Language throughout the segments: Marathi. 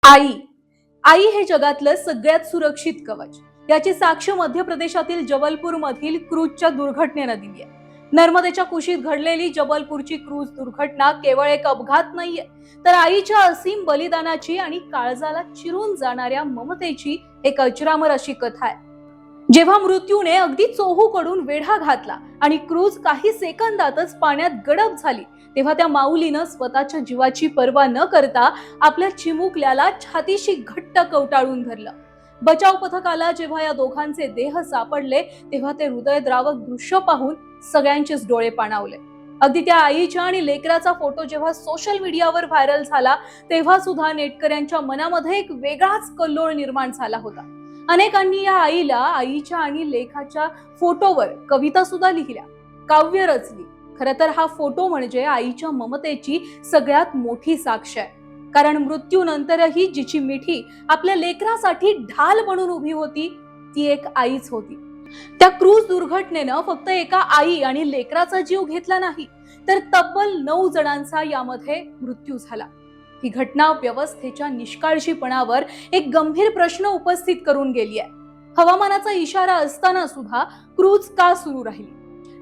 आई आई हे जगातलं सगळ्यात सुरक्षित कवच. याची साक्ष मध्य प्रदेशातील जबलपूर मधील क्रूजच्या दुर्घटनेनं दिली आहे. नर्मदेच्या कुशीत घडलेली जबलपूरची क्रूज दुर्घटना केवळ एक अपघात नाहीये, तर आईच्या असीम बलिदानाची आणि काळजाला चिरून जाणाऱ्या ममतेची एक अजरामर अशी कथा आहे. जेव्हा मृत्यूने अगदी चोहूकडून वेढा घातला आणि क्रूज काही सेकंदातच पाण्यात गडप झाली, तेव्हा त्या माऊलीनं स्वतःच्या जीवाची पर्वा न करता आपल्या चिमुकल्याला छातीशी घट्ट कवटाळून धरलं. बचाव पथकाला जेव्हा या दोघांचे देह सापडले, तेव्हा ते हृदयद्रावक दृश्य पाहून सगळ्यांचेच डोळे पाणावले. अगदी त्या आईच्या आणि लेकराचा फोटो जेव्हा सोशल मीडियावर व्हायरल झाला, तेव्हा सुद्धा नेटकऱ्यांच्या मनामध्ये एक वेगळाच कल्लोळ निर्माण झाला होता. अनेकांनी या आईला, आईच्या आणि लेखाच्या फोटोवर कविता सुद्धा लिहिल्या, काव्य रचली. खरं तर हा फोटो म्हणजे आईच्या ममतेची सगळ्यात मोठी साक्ष आहे. कारण मृत्यूनंतरही जिची मिठी आपल्या लेकरासाठी ढाल बनून उभी होती, ती एक आईच होती. त्या क्रूज दुर्घटनेनं फक्त एका आई आणि लेकराचा जीव घेतला नाही, तर तब्बल 9 जणांचा यामध्ये मृत्यू झाला. ही घटना व्यवस्थेच्या निष्काळजीपणावर एक गंभीर प्रश्न उपस्थित करून गेली आहे. हवामानाचा इशारा असताना सुद्धा क्रूज का सुरू राहिली?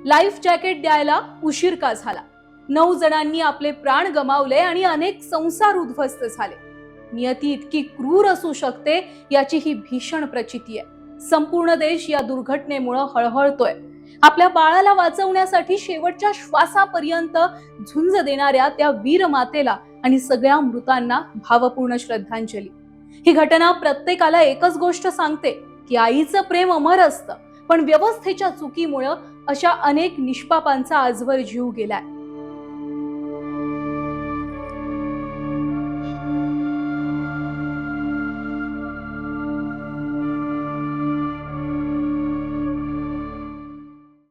लाईफ जॅकेट द्यायला उशीर का झाला? 9 जणांनी आपले प्राण गमावले आणि अनेक संसार उद्ध्वस्त झाले. नियती इतकी क्रूर असू शकते याची ही भीषण प्रचिती आहे. संपूर्ण देश या दुर्घटनेमुळे हळहळतोय. आपल्या बाळाला वाचवण्यासाठी शेवटच्या श्वासापर्यंत झुंज देणाऱ्या त्या वीर मातेला आणि सगळ्या मृतांना भावपूर्ण श्रद्धांजली. ही घटना प्रत्येकाला एकच गोष्ट सांगते की आईचं प्रेम अमर असतं, पण व्यवस्थेच्या चुकीमुळे अशा अनेक निष्पापांचा आजवर जीव गेलाय.